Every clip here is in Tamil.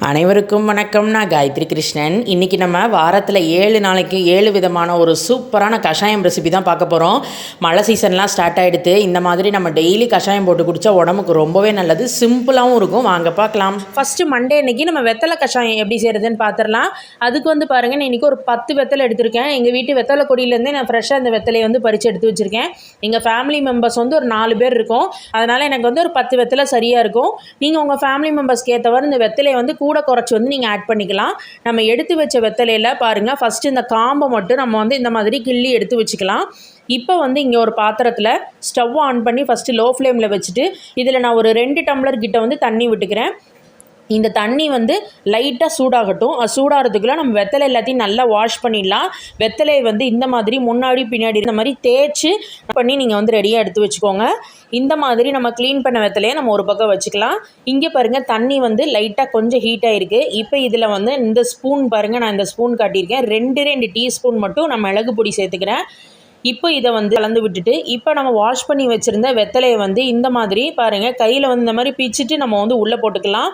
அனைவருக்கும் வணக்கம். நான் காயத்ரி கிருஷ்ணன். இன்றைக்கி நம்ம வாரத்தில் 7 நாளைக்கு 7 விதமான ஒரு சூப்பரான கஷாயம் ரெசிபி தான் பார்க்க போகிறோம். மழை சீசன்லாம் ஸ்டார்ட் ஆகிடுது. இந்த மாதிரி நம்ம டெய்லி கஷாயம் போட்டு குடித்தா உடம்புக்கு ரொம்பவே நல்லது, சிம்பிளாகவும் இருக்கும். வாங்க பார்க்கலாம். ஃபஸ்ட்டு மண்டே அன்றைக்கி நம்ம வெத்தலை கஷாயம் எப்படி செய்கிறதுன்னு பார்த்துடலாம். அதுக்கு பாருங்கள், நான் இன்றைக்கி ஒரு 10 வெத்தலை எடுத்திருக்கேன். எங்கள் வீட்டு வெத்தலை கொடியிலேருந்தே நான் ஃப்ரெஷ்ஷாக அந்த வெத்தலையை பறித்து எடுத்து வச்சுருக்கேன். எங்கள் ஃபேமிலி மெம்பர்ஸ் ஒரு 4 பேர் இருக்கும். அதனால் எனக்கு ஒரு 10 வெத்தலை சரியாக இருக்கும். நீங்கள் உங்கள் ஃபேமிலி மெம்பர்ஸ்க்கு ஏற்றவாறு இந்த வெத்தலையை கூட குறைச்சி நீங்கள் ஆட் பண்ணிக்கலாம். நம்ம எடுத்து வச்ச வெத்தலையில் பாருங்கள், ஃபஸ்ட்டு இந்த காம்பை மட்டும் நம்ம இந்த மாதிரி கிள்ளி எடுத்து வச்சுக்கலாம். இப்போ இங்கே ஒரு பாத்திரத்தில் ஸ்டவ் ஆன் பண்ணி ஃபஸ்ட்டு லோ ஃப்ளேமில் வச்சுட்டு இதில் நான் ஒரு 2 டம்ளர் கிட்ட தண்ணி விட்டுக்கிறேன். இந்த தண்ணி லைட்டாக சூடாகட்டும். சூடாகிறதுக்குள்ளே நம்ம வெத்தலை எல்லாத்தையும் நல்லா வாஷ் பண்ணிடலாம். வெத்தலையை இந்த மாதிரி முன்னாடி பின்னாடி இந்த மாதிரி தேய்ச்சி பண்ணி நீங்கள் ரெடியாக எடுத்து வச்சுக்கோங்க. இந்த மாதிரி நம்ம க்ளீன் பண்ண வெத்தலையை நம்ம ஒரு பக்கம் வச்சுக்கலாம். இங்கே பாருங்கள், தண்ணி லைட்டாக கொஞ்சம் ஹீட்டாக இருக்குது. இப்போ இதில் இந்த ஸ்பூன் பாருங்கள், நான் இந்த ஸ்பூன் காட்டியிருக்கேன். 2 டீஸ்பூன் மட்டும் நான் மிளகு பொடி சேர்த்துக்கிறேன். இப்போ இதை கலந்து விட்டுட்டு இப்போ நம்ம வாஷ் பண்ணி வச்சுருந்த வெத்தலையை இந்த மாதிரி பாருங்கள், கையில் இந்த மாதிரி பிச்சுட்டு நம்ம உள்ளே போட்டுக்கலாம்.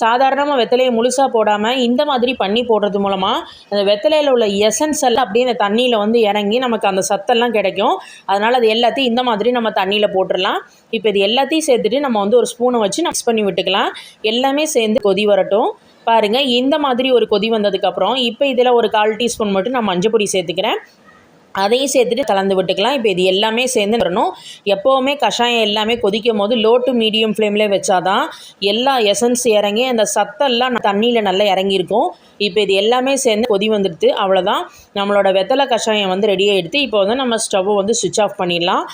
சாதாரணமாக வெத்தலையை முழுசாக போடாமல் இந்த மாதிரி பண்ணி போடுறது மூலமாக அந்த வெத்தலையில் உள்ள எசன்ஸ் எல்லாம் அப்படியே இந்த தண்ணியில் இறங்கி நமக்கு அந்த சத்தெல்லாம் கிடைக்கும். அதனால் அது எல்லாத்தையும் இந்த மாதிரி நம்ம தண்ணியில் போட்டுடலாம். இப்போ இது எல்லாத்தையும் சேர்த்துட்டு நம்ம ஒரு ஸ்பூனை வச்சு மிக்ஸ் பண்ணி விட்டுக்கலாம். எல்லாமே சேர்ந்து கொதி வரட்டும். பாருங்கள், இந்த மாதிரி ஒரு கொதி வந்ததுக்கப்புறம் இப்போ இதில் ஒரு 1/4 டீஸ்பூன் மட்டும் நான் மஞ்சள் பொடி சேர்த்துக்கிறேன். அதையும் சேர்த்துட்டு கலந்து விட்டுக்கலாம். இப்போ இது எல்லாமே சேர்ந்து வரணும். எப்போவுமே கஷாயம் எல்லாமே கொதிக்கும் போது லோ டு மீடியம் ஃப்ளேம்லேயே வச்சாதான் எல்லா எசன்ஸ் இறங்கி அந்த சத்தெல்லாம் தண்ணியில் நல்லா இறங்கியிருக்கும். இப்போ இது எல்லாமே சேர்ந்து கொதி வந்துடுது. அவ்வளோதான், நம்மளோட வெத்தலை கஷாயம் ரெடியாக எடுத்து இப்போ நம்ம ஸ்டவ்வை ஸ்விட்ச் ஆஃப் பண்ணிடலாம்.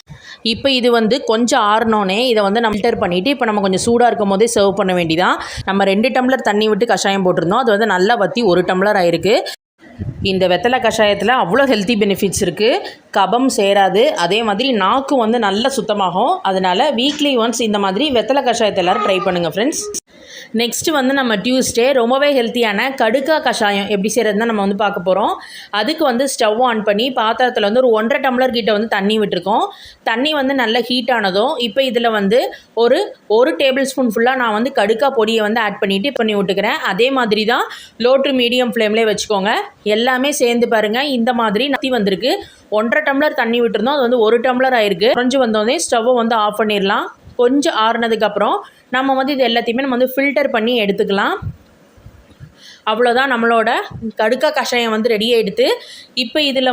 இப்போ இது கொஞ்சம் ஆறினோன்னே இதை நம்ம ஃபில்டர் பண்ணிவிட்டு இப்போ நம்ம கொஞ்சம் சூடாக இருக்கும் போதே சர்வ் பண்ண வேண்டியதான். நம்ம 2 டம்ளர் தண்ணி விட்டு கஷாயம் போட்டிருந்தோம். அது நல்லா வற்றி 1 டம்ளர் ஆயிருக்கு. இந்த வெத்தலை கஷாயத்தில் அவ்வளோ ஹெல்த்தி பெனிஃபிட்ஸ் இருக்குது. கபம் சேராது, அதே மாதிரி நாக்கு நல்லா சுத்தமாகும். அதனால் வீக்லி ஒன்ஸ் இந்த மாதிரி வெத்தலை கஷாயத்தை எல்லோரும் ட்ரை பண்ணுங்கள் ஃப்ரெண்ட்ஸ். நெக்ஸ்ட்டு நம்ம டியூஸ்டே ரொம்பவே ஹெல்த்தியான கடுக்கா கஷாயம் எப்படி செய்கிறதுனா நம்ம பார்க்க போகிறோம். அதுக்கு ஸ்டவ் ஆன் பண்ணி பாத்திரத்தில் ஒரு 1.5 டம்ளர் கிட்ட தண்ணி விட்டுருக்கோம். தண்ணி நல்லா ஹீட் ஆனதும் இப்போ இதில் ஒரு டேபிள் ஸ்பூன் ஃபுல்லாக நான் கடுக்கா பொடியை ஆட் பண்ணிவிட்டு பண்ணி விட்டுக்கிறேன். அதே மாதிரி தான் லோ டு மீடியம் ஃப்ளேம்லேயே வச்சுக்கோங்க. எல்லாமே சேர்ந்து பாருங்கள், இந்த மாதிரி நத்தி வந்திருக்கு. 1.5 டம்ளர் தண்ணி விட்டுருந்தோம், அது 1 டம்ளர் ஆயிருக்கு. குறைஞ்சி வந்தோடனே ஸ்டவ்வை ஆஃப் பண்ணிடலாம். கொஞ்சம் ஆறுனதுக்கப்புறம் நம்ம இது எல்லாத்தையுமே நம்ம ஃபில்டர் பண்ணி எடுத்துக்கலாம். அவ்வளோதான், நம்மளோட கடுக்கா கஷாயம் ரெடியாக எடுத்து இப்போ இதில்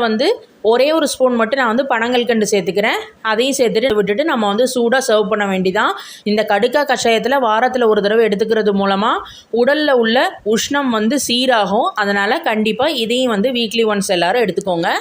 ஒரே ஒரு ஸ்பூன் மட்டும் நான் பனங்கல்கண்டு சேர்த்துக்கிறேன். அதையும் சேர்த்துட்டு விட்டுட்டு நம்ம சூடாக சர்வ் பண்ண வேண்டிதான். இந்த கடுக்கா கஷாயத்தில் வாரத்தில் ஒரு தடவை எடுத்துக்கிறது மூலமாக உடலில் உள்ள உஷ்ணம் சீராகும். அதனால் கண்டிப்பாக இதையும் வீக்லி ஒன்ஸ் எல்லோரும் எடுத்துக்கோங்க.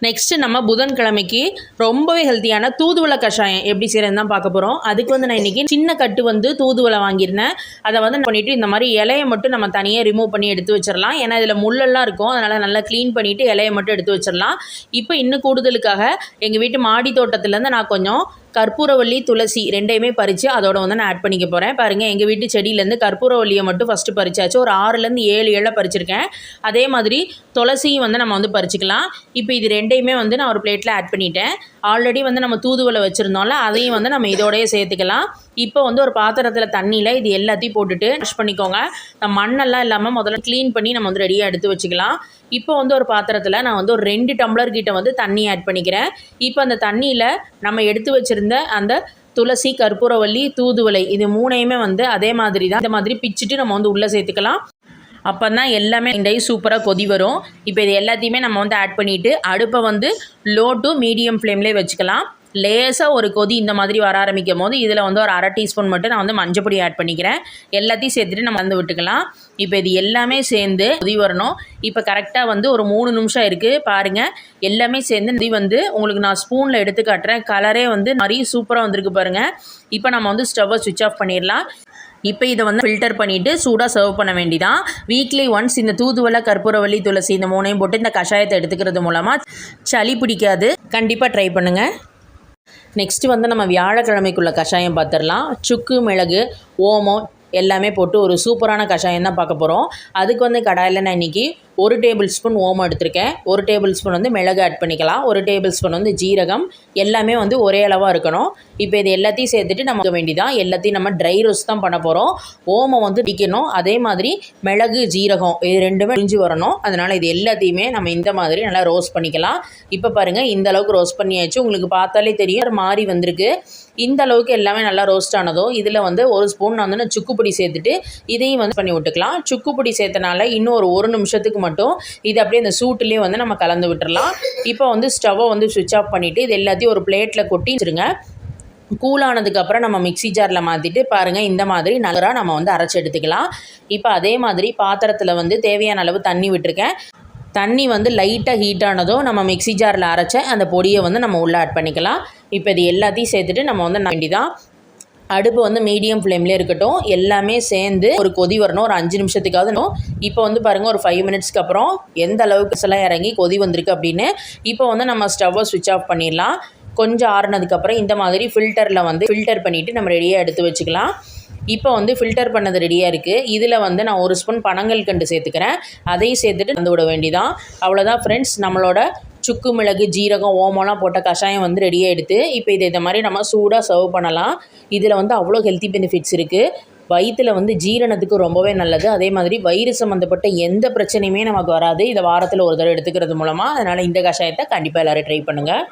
நெக்ஸ்ட்டு நம்ம புதன்கிழமைக்கு ரொம்பவே ஹெல்த்தியான தூதுவளை கஷாயம் எப்படி செய்கிறதுன்னு தான் பார்க்க போகிறோம். அதுக்கு நான் இன்றைக்கி சின்ன கட்டு தூதுவளை வாங்கியிருந்தேன். அதை பண்ணிவிட்டு இந்த மாதிரி இலையை மட்டும் நம்ம தனியாக ரிமூவ் பண்ணி எடுத்து வச்சிடலாம். ஏன்னா இதில் முள்ளெல்லாம் இருக்கும், அதனால் நல்லா க்ளீன் பண்ணிவிட்டு இலையை மட்டும் எடுத்து வச்சிடலாம். இப்போ இன்னும் கூடுதலுக்காக எங்கள் வீட்டு மாடி தோட்டத்துலேருந்து நான் கொஞ்சம் கற்பூரவள்ளி, துளசி 2யுமே பறித்து அதோட நான் ஆட் பண்ணிக்க போகிறேன். பாருங்கள், எங்கள் வீட்டு செடியிலேருந்து கற்பூரவள்ளியை மட்டும் ஃபஸ்ட்டு பறிச்சாச்சு. ஒரு 6லேருந்து 7 இலை பறிச்சிருக்கேன். அதே மாதிரி துளசியும் நம்ம பறிச்சிக்கலாம். இப்போ இது 2யுமே நான் ஒரு பிளேட்டில் ஆட் பண்ணிட்டேன். ஆல்ரெடி நம்ம தூதுவளை வச்சுருந்தோம்ல, அதையும் நம்ம இதோடய சேர்த்துக்கலாம். இப்போ ஒரு பாத்திரத்தில் தண்ணியில் இது எல்லாத்தையும் போட்டுட்டு வாஷ் பண்ணிக்கோங்க. மண்ணெல்லாம் இல்லாமல் முதல்ல க்ளீன் பண்ணி நம்ம ரெடியாக எடுத்து வச்சுக்கலாம். இப்போ ஒரு பாத்திரத்தில் நான் ஒரு 2 டம்ளர் கிட்ட தண்ணி ஆட் பண்ணிக்கிறேன். இப்போ அந்த தண்ணியில் நம்ம எடுத்து வச்சுருந்த அந்த துளசி, கற்பூரவள்ளி, தூதுவளை இது 3யுமே அதே மாதிரி தான் இந்த மாதிரி பிச்சுட்டு நம்ம உள்ளே சேர்த்துக்கலாம். அப்போ தான் எல்லாமே இந்த சூப்பராக கொதி வரும். இப்போ இது எல்லாத்தையுமே நம்ம ஆட் பண்ணிவிட்டு அடுப்பை லோ டு மீடியம் ஃப்ளேம்லேயே வச்சுக்கலாம். லேசாக ஒரு கொதி இந்த மாதிரி வர ஆரம்பிக்கும் போது இதில் ஒரு 1/2 டீஸ்பூன் மட்டும் நான் மஞ்சள் பொடி ஆட் பண்ணிக்கிறேன். எல்லாத்தையும் சேர்த்துட்டு நம்ம விட்டுக்கலாம். இப்போ இது எல்லாமே சேர்ந்து கொதி வரணும். இப்போ கரெக்டாக ஒரு 3 நிமிஷம் இருக்குது. பாருங்கள், எல்லாமே சேர்ந்து இது உங்களுக்கு நான் ஸ்பூனில் எடுத்து காட்டுறேன். கலரே நிறைய சூப்பராக வந்திருக்கு பாருங்கள். இப்போ நம்ம ஸ்டவ்வை ஸ்விட்ச் ஆஃப் பண்ணிடலாம். இப்போ இதை ஃபில்டர் பண்ணிவிட்டு சூடாக சர்வ் பண்ண வேண்டிதான். வீக்லி ஒன்ஸ் இந்த தூதுவளை, கற்பூரவள்ளி, துளசி இந்த 3யும் போட்டு இந்த கஷாயத்தை எடுத்துக்கிறது மூலமாக சளி பிடிக்காது. கண்டிப்பாக ட்ரை பண்ணுங்கள். நெக்ஸ்ட்டு நம்ம வியாழக்கிழமைக்குள்ள கஷாயம் பார்த்துடலாம். சுக்கு, மிளகு, ஓமம் எல்லாமே போட்டு ஒரு சூப்பரான கஷாயம் தான் பார்க்க போகிறோம். அதுக்கு கடாயில் நான் இன்றைக்கி 1 டேபிள் ஸ்பூன் ஓமம் எடுத்திருக்கேன், 1 டேபிள் ஸ்பூன் வந்து மிளகு ஆட் பண்ணிக்கலாம், 1 டேபிள் ஸ்பூன் வந்து ஜீரகம், எல்லாமே வந்து ஒரே அளவாக இருக்கணும். இப்போ இது எல்லாத்தையும் சேர்த்துட்டு நமக்கு வேண்டிதான். எல்லாத்தையும் நம்ம ட்ரை ரோஸ்ட் தான் பண்ண போகிறோம். ஓமம் வந்து பிடிக்கணும், அதே மாதிரி மிளகு ஜீரகம் இது ரெண்டுமே பிரிஞ்சு வரணும். அதனால் இது எல்லாத்தையுமே நம்ம இந்த மாதிரி நல்லா ரோஸ்ட் பண்ணிக்கலாம். இப்போ பாருங்கள், இந்த அளவுக்கு ரோஸ்ட் பண்ணியாச்சு. உங்களுக்கு பார்த்தாலே தெரியும் மாறி வந்திருக்கு. இந்த அளவுக்கு எல்லாமே நல்லா ரோஸ்ட் ஆனதும் இதில் வந்து 1 ஸ்பூன் வந்து சுக்கு பொடி சேர்த்துட்டு இதையும் வந்து பண்ணி விட்டுக்கலாம். சுக்கு பொடி சேர்த்தனால இன்னும் ஒரு நிமிஷத்துக்கு மட்டும் இது அப்படியே இந்த சூட்டுலேயே வந்து நம்ம கலந்து விட்டுறலாம். இப்போ வந்து ஸ்டவ்வை வந்து ஸ்விட்ச் ஆஃப் பண்ணிவிட்டு இது எல்லாத்தையும் ஒரு பிளேட்டில் கொட்டி வச்சுருங்க. கூலானதுக்கப்புறம் நம்ம மிக்ஸி ஜாரில் மாற்றிட்டு பாருங்கள், இந்த மாதிரி நல்லா நம்ம வந்து அரைச்சி எடுத்துக்கலாம். இப்போ அதே மாதிரி பாத்திரத்தில் வந்து தேவையான அளவு தண்ணி விட்டுருக்கேன். தண்ணி வந்து லைட்டாக ஹீட் ஆனதும் நம்ம மிக்ஸி ஜாரில் அரைச்ச அந்த பொடியை வந்து நம்ம உள்ளே ஆட் பண்ணிக்கலாம். இப்போ இது எல்லாத்தையும் சேர்த்துட்டு நம்ம வந்து வேண்டிதான். அடுப்பு வந்து மீடியம் ஃப்ளேம்லேயே இருக்கட்டும். எல்லாமே சேர்ந்து ஒரு கொதி வரணும், ஒரு 5 நிமிஷத்துக்காவது. இப்போ வந்து பாருங்கள், ஒரு 5 மினிட்ஸ்க்கு அப்புறம் எந்த அளவுக்கு எல்லாம் இறங்கி கொதி வந்திருக்கு அப்படின்னு. இப்போ வந்து நம்ம ஸ்டவ்வை ஸ்விட்ச் ஆஃப் பண்ணிடலாம். கொஞ்சம் ஆறுனதுக்கப்புறம் இந்த மாதிரி ஃபில்டரில் வந்து ஃபில்டர் பண்ணிவிட்டு நம்ம ரெடியாக எடுத்து வச்சுக்கலாம். இப்போ வந்து ஃபில்டர் பண்ணது ரெடியாக இருக்குது. இதில் வந்து நான் 1 ஸ்பூன் பனங்கல்கண்டு சேர்த்துக்கிறேன். அதையும் சேர்த்துட்டு வந்து விட வேண்டிதான். அவ்வளோதான் ஃப்ரெண்ட்ஸ், நம்மளோட சுக்கு மிளகு ஜீரகம் ஓமம்லாம் போட்ட கஷாயம் வந்து ரெடியாக எடுத்து இப்போ இந்த மாதிரி நம்ம சூடாக சர்வ் பண்ணலாம். இதில் வந்து அவ்வளோ ஹெல்த்தி பெனிஃபிட்ஸ் இருக்குது. வயிற்றில் வந்து ஜீரணத்துக்கு ரொம்பவே நல்லது. அதே மாதிரி வயிறு சம்மந்தப்பட்ட எந்த பிரச்சனையுமே நமக்கு வராது இதை வாரத்தில் ஒரு தடவை எடுத்துக்கிறது மூலமாக. அதனால் இந்த கஷாயத்தை கண்டிப்பாக எல்லோரும் ட்ரை பண்ணுங்கள்.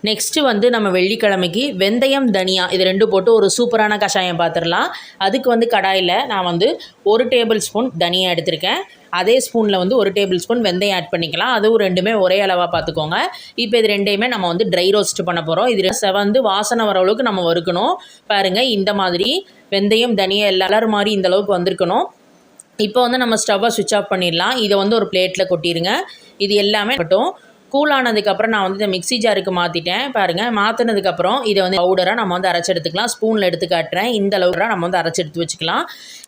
நெக்ஸ்ட்டு வந்து நம்ம வெள்ளிக்கிழமைக்கு வெந்தயம் தனியா இது 2 போட்டு ஒரு சூப்பரான கஷாயம் பார்த்துடலாம். அதுக்கு வந்து கடாயில் நான் வந்து 1 டேபிள் ஸ்பூன் தனியா எடுத்திருக்கேன். அதே ஸ்பூனில் வந்து 1 டேபிள் ஸ்பூன் வெந்தயம் ஆட் பண்ணிக்கலாம். அதுவும் ரெண்டுமே ஒரே அளவாக பார்த்துக்கோங்க. இப்போ இது ரெண்டையுமே நம்ம வந்து ட்ரை ரோஸ்ட் பண்ண போகிறோம். இது செவந்து வாசனை வர அளவுக்கு நம்ம வறுக்கணும். பாருங்கள், இந்த மாதிரி வெந்தயம் தனியா எல்லாரும் மாதிரி இந்த அளவுக்கு வந்திருக்கணும். இப்போ வந்து நம்ம ஸ்டவ்வை ஸ்விட்ச் ஆஃப் பண்ணிடலாம். இதை வந்து ஒரு பிளேட்டில் கொட்டிடுங்க. இது எல்லாமே மட்டும் கூலானதுக்கப்புறம் நான் வந்து இந்த மிக்ஸி ஜாருக்கு மாற்றிட்டேன். பாருங்கள், மாற்றினதுக்கப்புறம் இதை வந்து பவுடராக நம்ம வந்து அரைச்சி எடுத்துக்கலாம். ஸ்பூனில் எடுத்து காட்டுறேன். இந்த அளவுக்கு நம்ம வந்து அரைச்சி எடுத்து வச்சுக்கலாம்.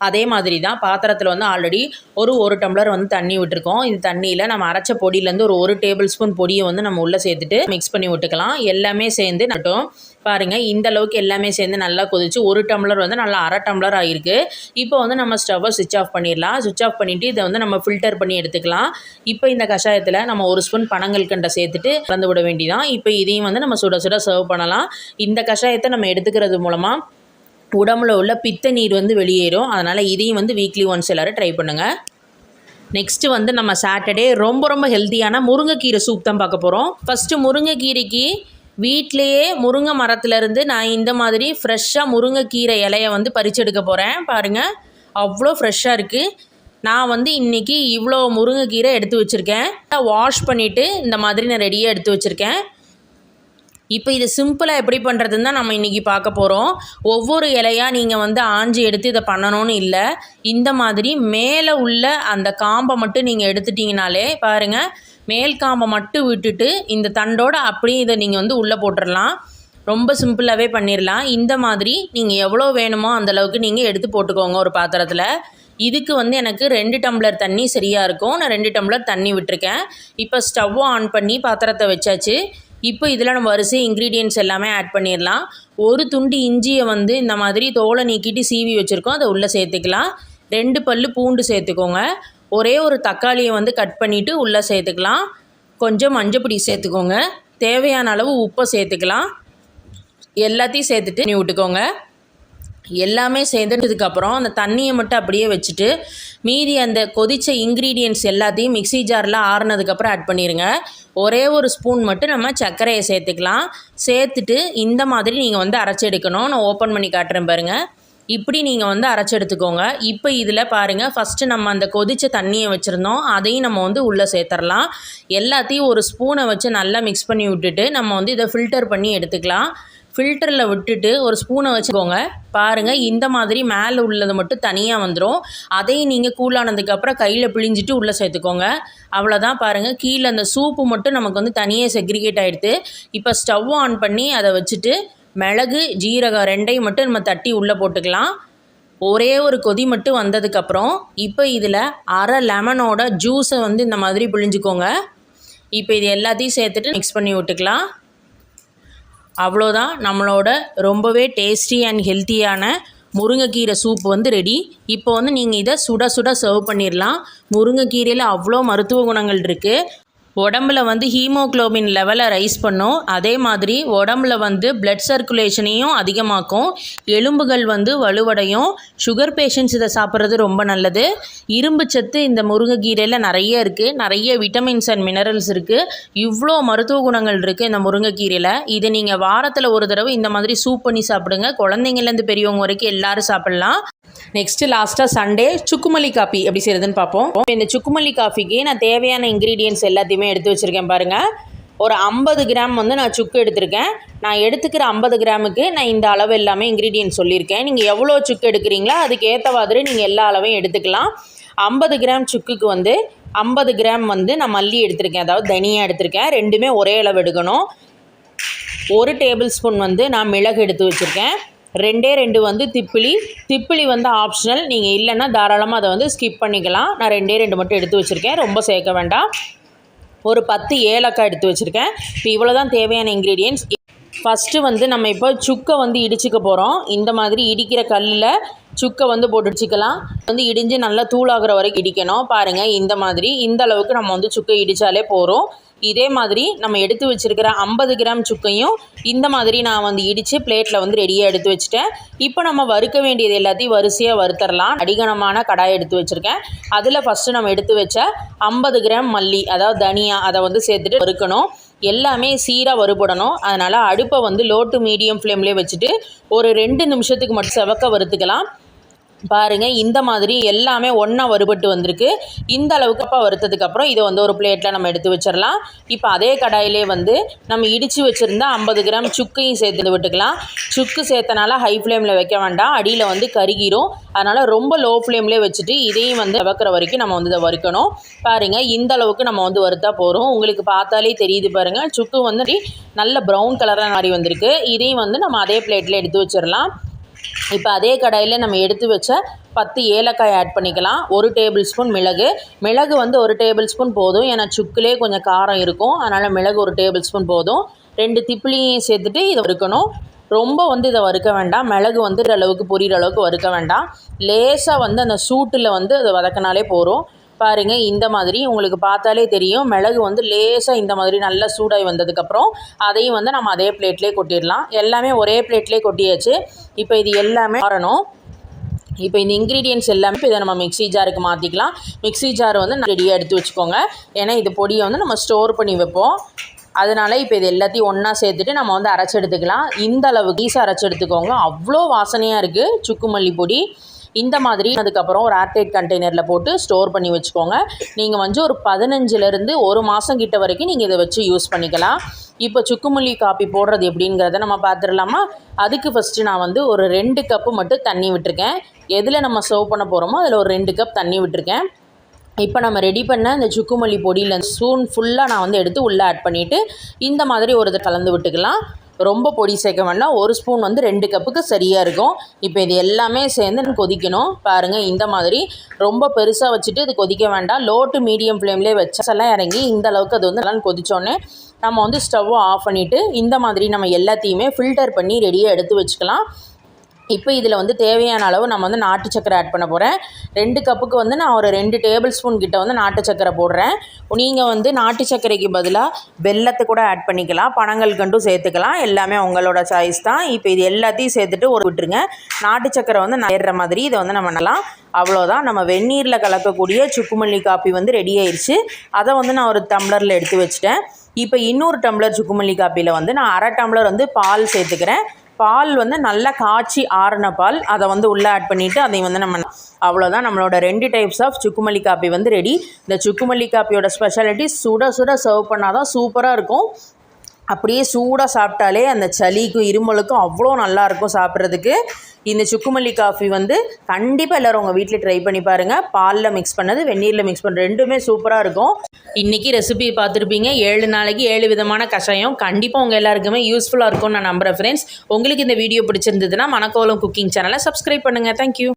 அதே மாதிரி தான் பாத்திரத்தில் வந்து ஆல்ரெடி ஒரு டம்ளர் வந்து தண்ணி விட்டுருக்கோம். இந்த தண்ணியில் நம்ம அரைச்ச பொடியிலேருந்து ஒரு டேபிள் ஸ்பூன் பொடியை வந்து நம்ம உள்ளே சேர்த்துட்டு மிக்ஸ் பண்ணி விட்டுக்கலாம். எல்லாமே சேர்ந்து நட்டும் பாருங்கள், இந்த அளவுக்கு எல்லாமே சேர்ந்து நல்லா கொதிச்சு 1 டம்ளர் வந்து நல்லா 1/2 டம்ளர் ஆகிருக்கு. இப்போ வந்து நம்ம ஸ்டவ்வை ஸ்விட்ச் ஆஃப் பண்ணிடலாம். ஸ்விட்ச் ஆஃப் பண்ணிவிட்டு இதை வந்து நம்ம ஃபில்டர் பண்ணி எடுத்துக்கலாம். இப்போ இந்த கஷாயத்தில் நம்ம 1 ஸ்பூன் பனங்கல்கண்டை சேர்த்துட்டு கலந்து விட வேண்டிதான். இப்போ இதையும் வந்து நம்ம சுட சுட சர்வ் பண்ணலாம். இந்த கஷாயத்தை நம்ம எடுத்துக்கிறது மூலமாக உடம்புல உள்ள பித்த நீர் வந்து வெளியேறும். அதனால் இதையும் வந்து வீக்லி ஒன்ஸ் எல்லோரும் ட்ரை பண்ணுங்கள். நெக்ஸ்ட்டு வந்து நம்ம சாட்டர்டே ரொம்ப ஹெல்த்தியான முருங்கைக்கீரை சூப் தான் பார்க்க போகிறோம். ஃபஸ்ட்டு முருங்கைக்கீரைக்கு வீட்டிலையே முருங்கை மரத்துலேருந்து நான் இந்த மாதிரி ஃப்ரெஷ்ஷாக முருங்கைக்கீரை இலையை வந்து பறித்து எடுக்க போகிறேன். பாருங்கள், அவ்வளோ ஃப்ரெஷ்ஷாக இருக்குது. நான் வந்து இன்றைக்கி இவ்வளோ முருங்கைக்கீரை எடுத்து வச்சுருக்கேன். வாஷ் பண்ணிவிட்டு இந்த மாதிரி நான் ரெடியாக எடுத்து வச்சுருக்கேன். இப்போ இது சிம்பிளாக எப்படி பண்ணுறதுன்னு தான் நம்ம இன்றைக்கி பார்க்க போகிறோம். ஒவ்வொரு இலையாக நீங்கள் வந்து ஆஞ்சி எடுத்து இதை பண்ணணும்னு இல்லை. இந்த மாதிரி மேலே உள்ள அந்த காம்பை மட்டும் நீங்கள் எடுத்துட்டிங்கனாலே பாருங்கள், மேல் காம்பை மட்டும் விட்டுட்டு இந்த தண்டோடு அப்படியே இதை நீங்கள் வந்து உள்ளே போட்டுடலாம். ரொம்ப சிம்பிளாகவே பண்ணிடலாம். இந்த மாதிரி நீங்கள் எவ்வளோ வேணுமோ அந்தளவுக்கு நீங்கள் எடுத்து போட்டுக்கோங்க ஒரு பாத்திரத்தில். இதுக்கு வந்து எனக்கு 2 டம்ளர் தண்ணி சரியாக இருக்கும். நான் 2 டம்ளர் தண்ணி விட்டுருக்கேன். இப்போ ஸ்டவ்வை ஆன் பண்ணி பாத்திரத்தை வச்சாச்சு. இப்போ இதில் நம்ம வரிசை இன்க்ரீடியன்ட்ஸ் எல்லாமே ஆட் பண்ணிடலாம். ஒரு துண்டு இஞ்சியை வந்து இந்த மாதிரி தோலை நீக்கிட்டு சீவி வச்சுருக்கோம், அதை உள்ளே சேர்த்துக்கலாம். 2 பல்லு பூண்டு சேர்த்துக்கோங்க. ஒரே ஒரு தக்காளியை வந்து கட் பண்ணிவிட்டு உள்ளே சேர்த்துக்கலாம். கொஞ்சம் மஞ்சப்பொடி சேர்த்துக்கோங்க. தேவையான அளவு உப்பை சேர்த்துக்கலாம். எல்லாத்தையும் சேர்த்துட்டு நீ விட்டுக்கோங்க. எல்லாமே சேர்ந்துட்டதுக்கப்புறம் அந்த தண்ணியை மட்டும் அப்படியே வச்சுட்டு மீதி அந்த கொதித்த இன்க்ரீடியன்ட்ஸ் எல்லாத்தையும் மிக்ஸி ஜாரில் ஆறுனதுக்கப்புறம் ஆட் பண்ணிடுங்க. ஒரே ஒரு ஸ்பூன் மட்டும் நம்ம சர்க்கரையை சேர்த்துக்கலாம். சேர்த்துட்டு இந்த மாதிரி நீங்கள் வந்து அரைச்சி எடுக்கணும். நான் ஓப்பன் பண்ணி காட்டுறேன் பாருங்கள். இப்படி நீங்கள் வந்து அரைச்சி எடுத்துக்கோங்க. இப்போ இதில் பாருங்கள், ஃபஸ்ட்டு நம்ம அந்த கொதித்த தண்ணியை வச்சுருந்தோம், அதையும் நம்ம வந்து உள்ளே சேர்த்துடலாம். எல்லாத்தையும் ஒரு ஸ்பூனை வச்சு நல்லா மிக்ஸ் பண்ணி விட்டுட்டு நம்ம வந்து இதை ஃபில்டர் பண்ணி எடுத்துக்கலாம். ஃபில்டரில் விட்டுட்டு ஒரு ஸ்பூனை வச்சுக்கோங்க. பாருங்கள், இந்த மாதிரி மேலே உள்ளது மட்டும் தனியாக வந்துடும். அதையும் நீங்கள் கூலானதுக்கப்புறம் கையில் பிழிஞ்சிட்டு உள்ளே சேர்த்துக்கோங்க. அவ்வளோதான். பாருங்கள், கீழே அந்த சூப்பு மட்டும் நமக்கு வந்து தனியாக செக்ரிகேட் ஆகிடுது. இப்போ ஸ்டவ் ஆன் பண்ணி அதை வச்சுட்டு மிளகு ஜீரகம் 2ஐயும் மட்டும் நம்ம தட்டி உள்ளே போட்டுக்கலாம். ஒரே ஒரு கொதி மட்டும் வந்ததுக்கப்புறம் இப்போ இதில் அரை லெமனோட ஜூஸை வந்து இந்த மாதிரி பிழிஞ்சிக்கோங்க. இப்போ இது எல்லாத்தையும் சேர்த்துட்டு மிக்ஸ் பண்ணி விட்டுக்கலாம். அவ்வளோதான், நம்மளோட ரொம்பவே டேஸ்டி அண்ட் ஹெல்த்தியான முருங்கைக்கீரை சூப் வந்து ரெடி. இப்போ வந்து நீங்கள் இதை சுட சுட சர்வ் பண்ணிடலாம். முருங்கைக்கீரையில் அவ்வளோ மருத்துவ குணங்கள் இருக்குது. உடம்புல வந்து ஹீமோக்ளோபின் லெவலை ரைஸ் பண்ணும். அதே மாதிரி உடம்புல வந்து பிளட் சர்க்குலேஷனையும் அதிகமாக்கும். எலும்புகள் வந்து வலுவடையும். சுகர் பேஷண்ட்ஸ் இதை சாப்பிட்றது ரொம்ப நல்லது. இரும்பு சத்து இந்த முருங்கைக்கீரையில் நிறைய இருக்குது. நிறைய விட்டமின்ஸ் அண்ட் மினரல்ஸ் இருக்குது. இவ்வளோ மருத்துவ குணங்கள் இருக்குது இந்த முருங்கைக்கீரையில். இதை நீங்கள் வாரத்தில் ஒரு தடவை இந்த மாதிரி சூப் பண்ணி சாப்பிடுங்க. குழந்தைங்கள்லேருந்து பெரியவங்க வரைக்கும் எல்லோரும் சாப்பிட்லாம். நெக்ஸ்ட்டு லாஸ்ட்டாக சண்டே சுக்குமல்லி காஃபி எப்படி செய்கிறதுன்னு பார்ப்போம். இந்த சுக்குமல்லி காஃபிக்கு நான் தேவையான இன்க்ரீடியன்ட்ஸ் எல்லாத்தையுமே எடுத்து வச்சுருக்கேன் பாருங்கள். ஒரு 50 கிராம் வந்து நான் சுக்கு எடுத்திருக்கேன். நான் எடுத்துக்கிற 50 கிராமுக்கு நான் இந்த அளவு எல்லாமே இன்க்ரீடியன்ட் சொல்லியிருக்கேன். நீங்கள் எவ்வளோ சுக்கு எடுக்கிறீங்களோ அதுக்கு ஏற்ற மாதிரி நீங்கள் எல்லா அளவையும் எடுத்துக்கலாம். 50 கிராம் சுக்குக்கு வந்து 50 கிராம் வந்து நான் மல்லி எடுத்திருக்கேன், அதாவது தனியாக எடுத்திருக்கேன். ரெண்டுமே ஒரே அளவு எடுக்கணும். 1 டேபிள் ஸ்பூன் வந்து நான் மிளகு எடுத்து வச்சுருக்கேன். 2 வந்து திப்பிலி வந்து ஆப்ஷனல். நீங்கள் இல்லைன்னா தாராளமாக அதை வந்து ஸ்கிப் பண்ணிக்கலாம். நான் 2 மட்டும் எடுத்து வச்சுருக்கேன், ரொம்ப சேர்க்க வேண்டாம். ஒரு 10 ஏலக்காய் எடுத்து வச்சுருக்கேன். இப்போ இவ்வளோ தான் தேவையான இன்க்ரீடியன்ட்ஸ். ஃபஸ்ட்டு வந்து நம்ம இப்போ சுக்கை வந்து இடிச்சிக்க போகிறோம். இந்த மாதிரி இடிக்கிற கல்லில் சுக்கை வந்து போட்டு இடிச்சிக்கலாம். வந்து இடிஞ்சு நல்லா தூளாகிற வரைக்கும் இடிக்கணும். பாருங்கள், இந்த மாதிரி இந்த அளவுக்கு நம்ம வந்து சுக்கை இடித்தாலே போகிறோம். இதே மாதிரி நம்ம எடுத்து வச்சுருக்கிற 50 கிராம் சுக்கையும் இந்த மாதிரி நான் வந்து இடித்து பிளேட்டில் வந்து ரெடியாக எடுத்து வச்சுட்டேன். இப்போ நம்ம வறுக்க வேண்டியது எல்லாத்தையும் வரிசையாக வறுத்தரலாம். அடிகனமான கடாயை எடுத்து வச்சுருக்கேன். அதில் ஃபஸ்ட்டு நம்ம எடுத்து வச்ச 50 கிராம் மல்லி, அதாவது தனியா, அதை வந்து சேர்த்துட்டு வறுக்கணும். எல்லாமே சீராக வறுபடணும். அதனால் அடுப்பை வந்து லோ டு மீடியம் ஃப்ளேம்லேயே வச்சுட்டு ஒரு 2 நிமிஷத்துக்கு மட்டும் செவக்க வறுத்துக்கலாம். பாருங்கள், இந்த மாதிரி எல்லாமே ஒன்றா வறுபட்டு வந்திருக்கு. இந்த அளவுக்கு அப்போ வறுத்ததுக்கப்புறம் இதை வந்து ஒரு பிளேட்டில் நம்ம எடுத்து வச்சிடலாம். இப்போ அதே கடாயிலே வந்து நம்ம இடித்து வச்சுருந்தா 50 கிராம் சுக்கையும் சேர்த்து விட்டுக்கலாம். சுக்கு சேர்த்தனால ஹை ஃப்ளேமில் வைக்க வேண்டாம், அடியில் வந்து கருகிரும். அதனால் ரொம்ப லோ ஃப்ளேம்லேயே வச்சுட்டு இதையும் வந்து வறுக்கிற வரைக்கும் நம்ம வந்து இதை வறுக்கணும். பாருங்கள், இந்த அளவுக்கு நம்ம வந்து வறுத்தா போகிறோம். உங்களுக்கு பார்த்தாலே தெரியுது பாருங்கள், சுக்கு வந்து நல்ல ப்ரௌன் கலராக மாதிரி வந்திருக்கு. இதையும் வந்து நம்ம அதே பிளேட்டில் எடுத்து வச்சிடலாம். இப்போ அதே கடாயில் நம்ம எடுத்து வச்ச 10 ஏலக்காய் ஆட் பண்ணிக்கலாம். 1 டேபிள் ஸ்பூன் மிளகு வந்து 1 டேபிள் ஸ்பூன் போதும். ஏன்னா சுக்கிலே கொஞ்சம் காரம் இருக்கும், அதனால் மிளகு 1 டேபிள் ஸ்பூன் போதும். 2 திப்பிலியும் சேர்த்துட்டு இதை வறுக்கணும். ரொம்ப வந்து இதை வறுக்க வேண்டாம். மிளகு வந்து அளவுக்கு பொரியிற அளவுக்கு வறுக்க வேண்டாம். லேசாக வந்து அந்த சூட்டில் வந்து அதை வதக்கினாலே போகிறோம். பாருங்கள், இந்த மாதிரி உங்களுக்கு பார்த்தாலே தெரியும். மிளகு வந்து லேசாக இந்த மாதிரி நல்லா சூடாகி வந்ததுக்கப்புறம் அதையும் வந்து நம்ம அதே பிளேட்லேயே கொட்டிடலாம். எல்லாமே ஒரே பிளேட்லேயே கொட்டியாச்சு. இப்போ இது எல்லாமே மாறணும். இப்போ இந்த இன்க்ரீடியன்ட்ஸ் எல்லாமே இப்போ இதை நம்ம மிக்ஸி ஜாருக்கு மாற்றிக்கலாம். மிக்ஸி ஜார் வந்து ரெடியாக எடுத்து வச்சுக்கோங்க. ஏன்னா இது பொடியை வந்து நம்ம ஸ்டோர் பண்ணி வைப்போம். அதனால் இப்போ இது எல்லாத்தையும் ஒன்றா சேர்த்துட்டு நம்ம வந்து அரைச்சி எடுத்துக்கலாம். இந்த அளவுக்கு ஈஸாக அரைச்சி எடுத்துக்கோங்க. அவ்வளோ வாசனையாக இருக்குது சுக்குமல்லி பொடி. இந்த மாதிரி அதுக்கப்புறம் ஒரு ஏர்டைட் கண்டெய்னரில் போட்டு ஸ்டோர் பண்ணி வச்சுக்கோங்க. நீங்கள் வந்து ஒரு 15லேருந்து 1 மாதம் கிட்ட வரைக்கும் நீங்கள் இதை வச்சு யூஸ் பண்ணிக்கலாம். இப்போ சுக்குமல்லி காப்பி போடுறது எப்படிங்கிறத நம்ம பார்த்துடலாமா? அதுக்கு ஃபஸ்ட்டு நான் வந்து ஒரு 2 கப்பு மட்டும் தண்ணி விட்டுருக்கேன். எதில் நம்ம சர்வ் பண்ண போகிறோமோ அதில் ஒரு 2 கப் தண்ணி விட்டுருக்கேன். இப்போ நம்ம ரெடி பண்ண இந்த சுக்குமல்லி பொடியில் ஸ்பூன் ஃபுல்லாக நான் வந்து எடுத்து உள்ளே ஆட் பண்ணிவிட்டு இந்த மாதிரி ஒரு இதை கலந்து விட்டுக்கலாம். ரொம்ப பொடி சேர்க்க வேண்டாம். 1 ஸ்பூன் வந்து 2 கப்புக்கு சரியாக இருக்கும். இப்போ இது எல்லாமே சேர்ந்து கொதிக்கணும். பாருங்கள், இந்த மாதிரி ரொம்ப பெருசாக வச்சுட்டு இது கொதிக்க வேண்டாம். லோ டு மீடியம் ஃப்ளேம்லேயே வச்செல்லாம் இறங்கி இந்த அளவுக்கு அது வந்து நல்லா கொதிச்சோன்னே நம்ம வந்து ஸ்டவ்வை ஆஃப் பண்ணிவிட்டு இந்த மாதிரி நம்ம எல்லாத்தையுமே ஃபில்டர் பண்ணி ரெடியாக எடுத்து வச்சுக்கலாம். இப்போ இதில் வந்து தேவையான அளவு நம்ம வந்து நாட்டு சக்கரை ஆட் பண்ண போகிறேன். 2 கப்புக்கு வந்து நான் ஒரு 2 டேபிள் ஸ்பூன் கிட்ட வந்து நாட்டு சக்கரை போடுறேன். நீங்கள் வந்து நாட்டு சர்க்கரைக்கு பதிலாக வெல்லத்தை கூட ஆட் பண்ணிக்கலாம், பனங்கல்கண்டும் சேர்த்துக்கலாம். எல்லாமே உங்களோட சாய்ஸ் தான். இப்போ இது எல்லாத்தையும் சேர்த்துட்டு ஒரு விட்டுருங்க. நாட்டு சக்கரை வந்து ஏறுற மாதிரி இதை வந்து நம்ம பண்ணலாம். அவ்வளோதான், நம்ம வெந்நீரில் கலக்கக்கூடிய சுக்குமல்லி காப்பி வந்து ரெடி ஆயிடுச்சு. அதை வந்து நான் ஒரு டம்ளரில் எடுத்து வச்சுட்டேன். இப்போ இன்னொரு டம்ளர் சுக்குமல்லி காப்பியில் வந்து நான் 1/2 டம்ளர் வந்து பால் சேர்த்துக்கிறேன். பால் வந்து நல்லா காய்ச்சி ஆறின பால், அதை வந்து உள்ளே ஆட் பண்ணிவிட்டு அதை வந்து நம்ம அவ்வளோதான், நம்மளோட 2 டைப்ஸ் ஆஃப் சுக்குமல்லி காப்பி வந்து ரெடி. இந்த சுக்குமல்லி காப்பியோட ஸ்பெஷாலிட்டி சுட சுட சர்வ் பண்ணால் தான் சூப்பராக இருக்கும். அப்படியே சூடாக சாப்பிட்டாலே அந்த சளிக்கும் இருமலுக்கும் அவ்வளோ நல்லாயிருக்கும் சாப்பிட்றதுக்கு. இந்த சுக்குமல்லி காஃபி வந்து கண்டிப்பாக எல்லோரும் உங்கள் வீட்டில் ட்ரை பண்ணி பாருங்கள். பாலில் மிக்ஸ் பண்ணது, வெந்நீரில் மிக்ஸ் பண்ணது ரெண்டுமே சூப்பராக இருக்கும். இன்றைக்கி ரெசிபி பார்த்துருப்பீங்க. 7 நாளைக்கு 7 விதமான கஷாயம். கண்டிப்பாக உங்கள் எல்லாருக்குமே யூஸ்ஃபுல்லாக இருக்கும்னு நான் நம்புகிறேன் ஃப்ரெண்ட்ஸ். உங்களுக்கு இந்த வீடியோ பிடிச்சிருந்ததுன்னா மணக்கோலம் குக்கிங் சேனலை சப்ஸ்கிரைப் பண்ணுங்கள். தேங்க்யூ.